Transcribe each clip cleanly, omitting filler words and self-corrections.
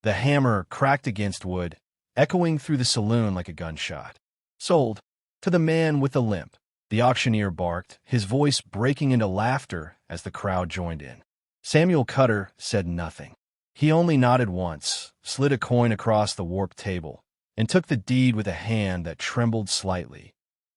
The hammer cracked against wood, echoing through the saloon like a gunshot. "Sold. To the man with the limp," the auctioneer barked, his voice breaking into laughter as the crowd joined in. Samuel Cutter said nothing. He only nodded once, slid a coin across the warped table, and took the deed with a hand that trembled slightly,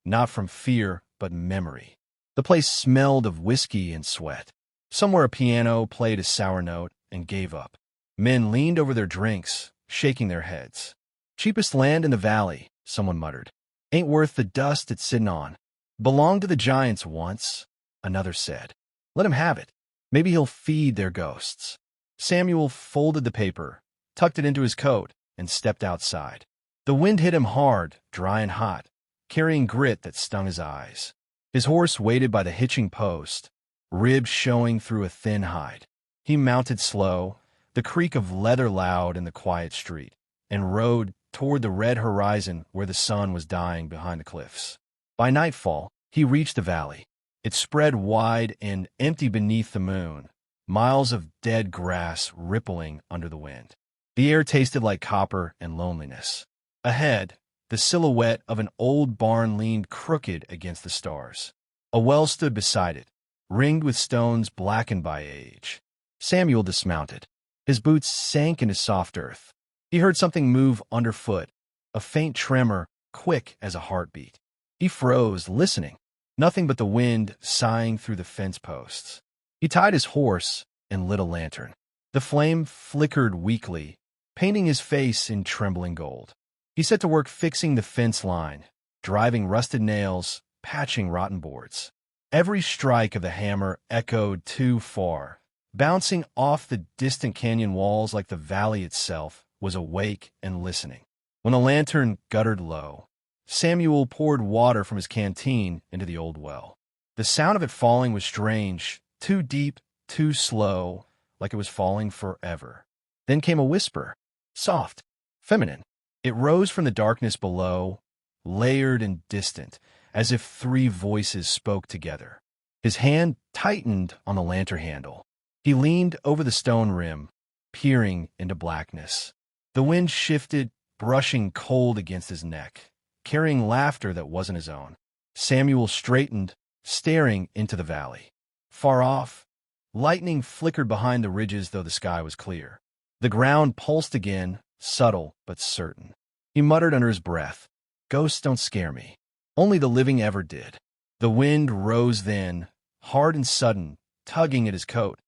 not from fear but memory. The place smelled of whiskey and sweat. Somewhere a piano played a sour note and gave up. Men leaned over their drinks, shaking their heads. "Cheapest land in the valley," someone muttered. "Ain't worth the dust it's sitting on. Belonged to the giants once," another said. "Let him have it. Maybe he'll feed their ghosts." Samuel folded the paper, tucked it into his coat, and stepped outside. The wind hit him hard, dry and hot, carrying grit that stung his eyes. His horse waited by the hitching post, ribs showing through a thin hide. He mounted slow, the creak of leather loud in the quiet street, and rode toward the red horizon where the sun was dying behind the cliffs. By nightfall, he reached the valley. It spread wide and empty beneath the moon, miles of dead grass rippling under the wind. The air tasted like copper and loneliness. Ahead, the silhouette of an old barn leaned crooked against the stars. A well stood beside it, ringed with stones blackened by age. Samuel dismounted. His boots sank into soft earth. He heard something move underfoot, a faint tremor, quick as a heartbeat. He froze, listening. Nothing but the wind sighing through the fence posts. He tied his horse and lit a lantern. The flame flickered weakly, painting his face in trembling gold. He set to work fixing the fence line, driving rusted nails, patching rotten boards. Every strike of the hammer echoed too far, bouncing off the distant canyon walls like the valley itself was awake and listening. When the lantern guttered low, Samuel poured water from his canteen into the old well. The sound of it falling was strange, too deep, too slow, like it was falling forever. Then came a whisper, soft, feminine. It rose from the darkness below, layered and distant, as if three voices spoke together. His hand tightened on the lantern handle. He leaned over the stone rim, peering into blackness. The wind shifted, brushing cold against his neck, carrying laughter that wasn't his own. Samuel straightened, staring into the valley. Far off, lightning flickered behind the ridges though the sky was clear. The ground pulsed again, subtle but certain. He muttered under his breath, "Ghosts don't scare me. Only the living ever did." The wind rose then, hard and sudden, tugging at his coat,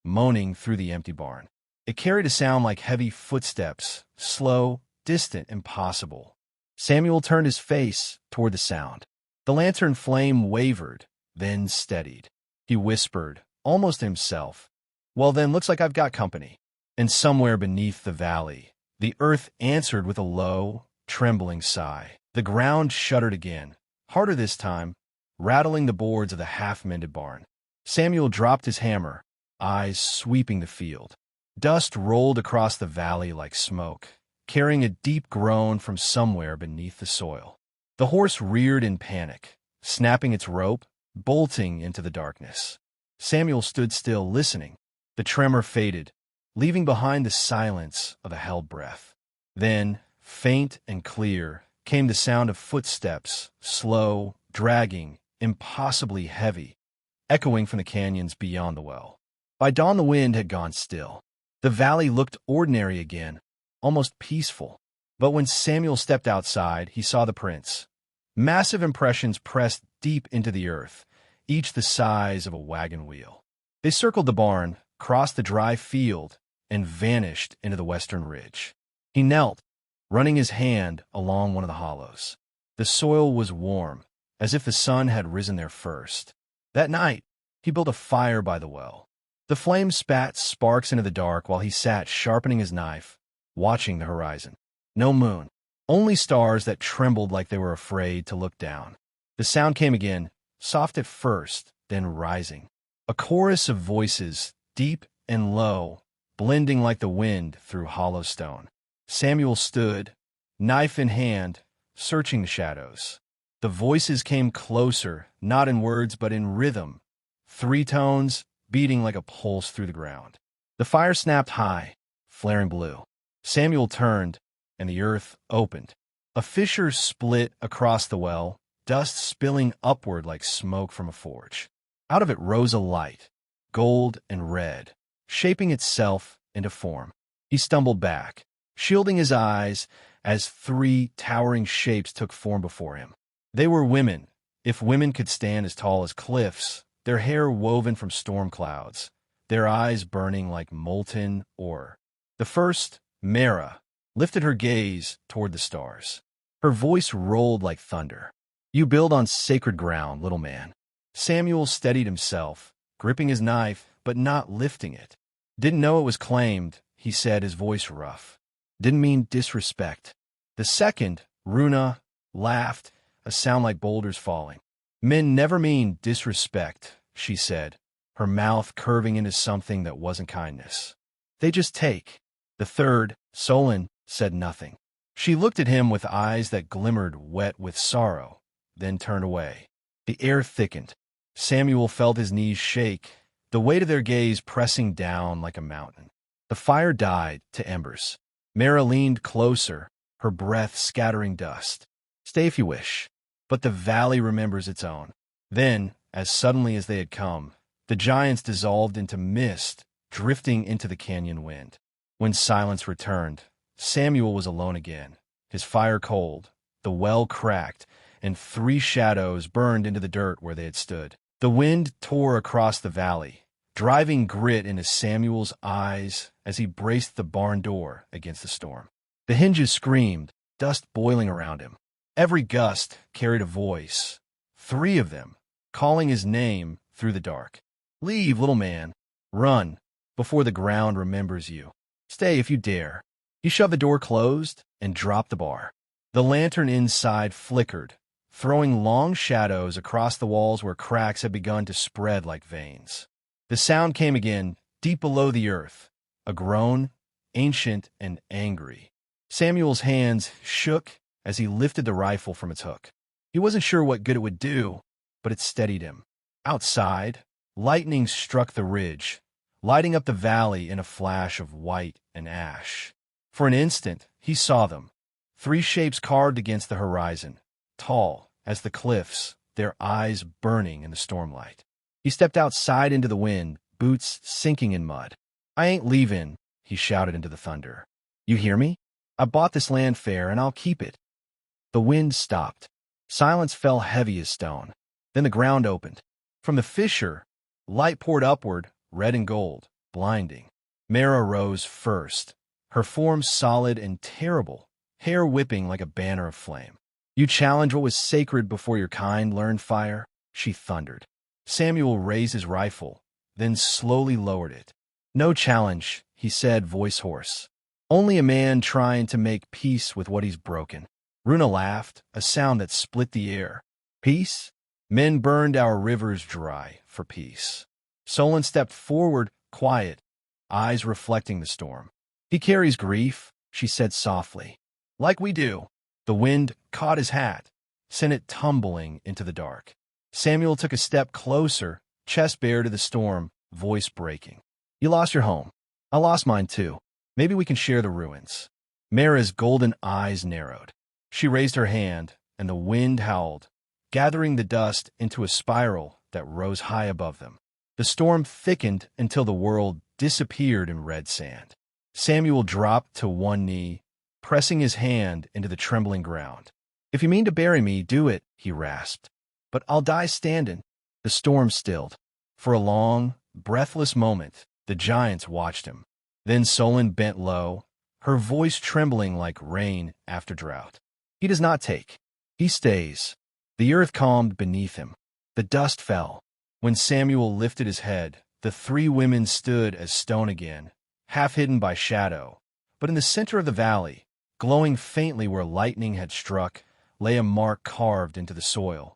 moaning through the empty barn. It carried a sound like heavy footsteps, slow, distant, impossible. Samuel turned his face toward the sound. The lantern flame wavered, then steadied. He whispered, almost to himself, "Well then, looks like I've got company." And somewhere beneath the valley, the earth answered with a low, trembling sigh. The ground shuddered again, harder this time, rattling the boards of the half-mended barn. Samuel dropped his hammer, eyes sweeping the field. Dust rolled across the valley like smoke, carrying a deep groan from somewhere beneath the soil. The horse reared in panic, snapping its rope, bolting into the darkness. Samuel stood still, listening. The tremor faded, leaving behind the silence of a held breath. Then, faint and clear, came the sound of footsteps, slow, dragging, impossibly heavy, echoing from the canyons beyond the well. By dawn the wind had gone still. The valley looked ordinary again, almost peaceful. But when Samuel stepped outside, he saw the prints. Massive impressions pressed deep into the earth, each the size of a wagon wheel. They circled the barn, crossed the dry field, and vanished into the western ridge. He knelt, running his hand along one of the hollows. The soil was warm, as if the sun had risen there first. That night, he built a fire by the well. The flames spat sparks into the dark while he sat sharpening his knife, watching the horizon. No moon, only stars that trembled like they were afraid to look down. The sound came again, soft at first, then rising. A chorus of voices, deep and low, blending like the wind through hollow stone. Samuel stood, knife in hand, searching the shadows. The voices came closer, not in words but in rhythm, three tones beating like a pulse through the ground. The fire snapped high, flaring blue. Samuel turned, and the earth opened. A fissure split across the well, dust spilling upward like smoke from a forge. Out of it rose a light, gold and red, shaping itself into form. He stumbled back, shielding his eyes as three towering shapes took form before him. They were women, if women could stand as tall as cliffs, their hair woven from storm clouds, their eyes burning like molten ore. The first, Mara, lifted her gaze toward the stars. Her voice rolled like thunder. "You build on sacred ground, little man." Samuel steadied himself, gripping his knife but not lifting it. "Didn't know it was claimed," he said, his voice rough. "Didn't mean disrespect." The second, Runa, laughed, a sound like boulders falling. "Men never mean disrespect," she said, her mouth curving into something that wasn't kindness. "They just take." The third, Solon, said nothing. She looked at him with eyes that glimmered wet with sorrow, then turned away. The air thickened. Samuel felt his knees shake, the weight of their gaze pressing down like a mountain. The fire died to embers. Mara leaned closer, her breath scattering dust. "Stay if you wish, but the valley remembers its own." Then, as suddenly as they had come, the giants dissolved into mist, drifting into the canyon wind. When silence returned, Samuel was alone again, his fire cold, the well cracked, and three shadows burned into the dirt where they had stood. The wind tore across the valley, driving grit into Samuel's eyes as he braced the barn door against the storm. The hinges screamed, dust boiling around him. Every gust carried a voice, three of them, calling his name through the dark. "Leave, little man. Run, before the ground remembers you. Stay if you dare." He shoved the door closed and dropped the bar. The lantern inside flickered, throwing long shadows across the walls where cracks had begun to spread like veins. The sound came again, deep below the earth, a groan, ancient and angry. Samuel's hands shook as he lifted the rifle from its hook. He wasn't sure what good it would do, but it steadied him. Outside, lightning struck the ridge, lighting up the valley in a flash of white and ash. For an instant, he saw them, three shapes carved against the horizon, tall as the cliffs, their eyes burning in the stormlight. He stepped outside into the wind, boots sinking in mud. "I ain't leaving," he shouted into the thunder. "You hear me? I bought this land fair, and I'll keep it." The wind stopped. Silence fell heavy as stone. Then the ground opened. From the fissure, light poured upward, red and gold, blinding. Mara rose first, her form solid and terrible, hair whipping like a banner of flame. "You challenge what was sacred before your kind learned fire?" she thundered. Samuel raised his rifle, then slowly lowered it. "No challenge," he said, voice hoarse. "Only a man trying to make peace with what he's broken." Runa laughed, a sound that split the air. "Peace? Men burned our rivers dry for peace." Solon stepped forward, quiet, eyes reflecting the storm. "He carries grief," she said softly. "Like we do." The wind caught his hat, sent it tumbling into the dark. Samuel took a step closer, chest bare to the storm, voice breaking. "You lost your home. I lost mine too. Maybe we can share the ruins." Mara's golden eyes narrowed. She raised her hand, and the wind howled, gathering the dust into a spiral that rose high above them. The storm thickened until the world disappeared in red sand. Samuel dropped to one knee, pressing his hand into the trembling ground. "If you mean to bury me, do it," he rasped. "But I'll die standing." The storm stilled. For a long, breathless moment, the giants watched him. Then Solon bent low, her voice trembling like rain after drought. "He does not take. He stays." The earth calmed beneath him. The dust fell. When Samuel lifted his head, the three women stood as stone again, half hidden by shadow. But in the center of the valley, glowing faintly where lightning had struck, lay a mark carved into the soil.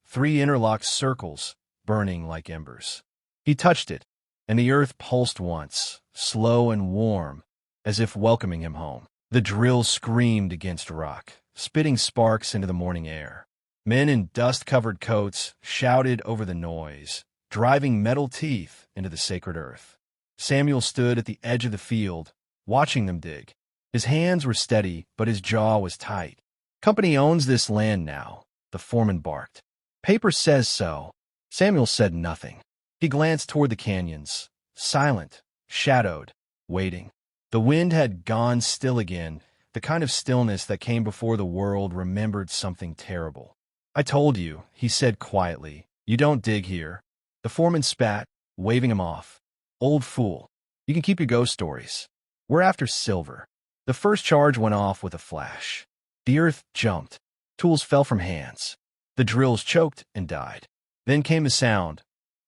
Three interlocked circles, burning like embers. He touched it, and the earth pulsed once, slow and warm, as if welcoming him home. The drill screamed against rock, spitting sparks into the morning air. Men in dust-covered coats shouted over the noise, driving metal teeth into the sacred earth. Samuel stood at the edge of the field, watching them dig. His hands were steady, but his jaw was tight. Company owns this land now, the foreman barked. Paper says so. Samuel said nothing. He glanced toward the canyons, silent, shadowed, waiting. The wind had gone still again, the kind of stillness that came before the world remembered something terrible. I told you, he said quietly. You don't dig here. The foreman spat, waving him off. Old fool. You can keep your ghost stories. We're after silver. The first charge went off with a flash. The earth jumped. Tools fell from hands. The drills choked and died. Then came the sound,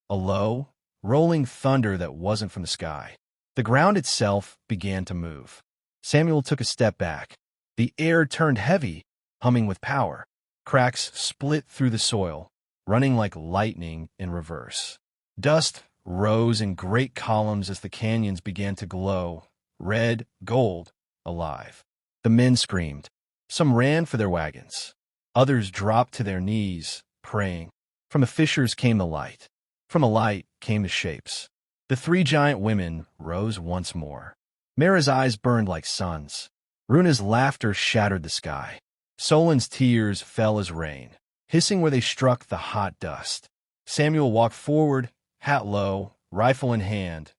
a low, rolling thunder that wasn't from the sky. The ground itself began to move. Samuel took a step back. The air turned heavy, humming with power. Cracks split through the soil, running like lightning in reverse. Dust rose in great columns as the canyons began to glow, red, gold, alive. The men screamed. Some ran for their wagons. Others dropped to their knees, praying. From the fissures came the light. From the light came the shapes. The three giant women rose once more. Mara's eyes burned like suns. Runa's laughter shattered the sky. Solon's tears fell as rain, hissing where they struck the hot dust. Samuel walked forward, hat low, rifle in hand,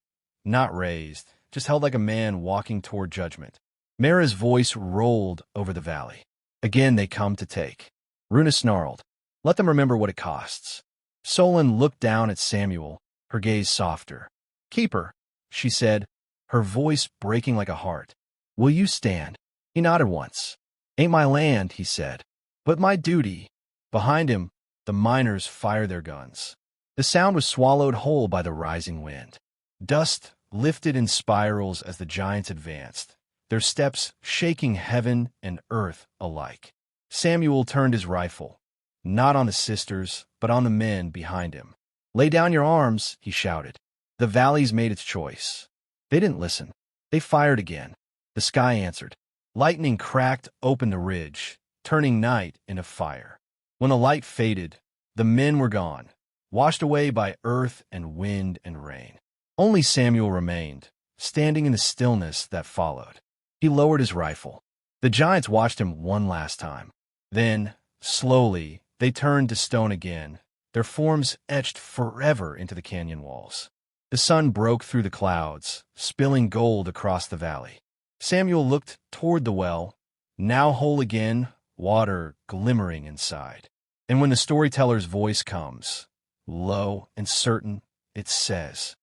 not raised, just held like a man walking toward judgment. Mara's voice rolled over the valley. Again they come to take. Runa snarled. Let them remember what it costs. Solon looked down at Samuel, her gaze softer. Keep her, she said, her voice breaking like a heart. Will you stand? He nodded once. Ain't my land, he said, but my duty. Behind him, the miners fired their guns. The sound was swallowed whole by the rising wind. Dust lifted in spirals as the giants advanced, their steps shaking heaven and earth alike. Samuel turned his rifle, not on the sisters, but on the men behind him. Lay down your arms, he shouted. The valley's made its choice. They didn't listen. They fired again. The sky answered. Lightning cracked open the ridge, turning night into fire. When the light faded, the men were gone, washed away by earth and wind and rain. Only Samuel remained, standing in the stillness that followed. He lowered his rifle. The giants watched him one last time. Then, slowly, they turned to stone again, their forms etched forever into the canyon walls. The sun broke through the clouds, spilling gold across the valley. Samuel looked toward the well, now whole again, water glimmering inside. And when the storyteller's voice comes, low and certain, it says,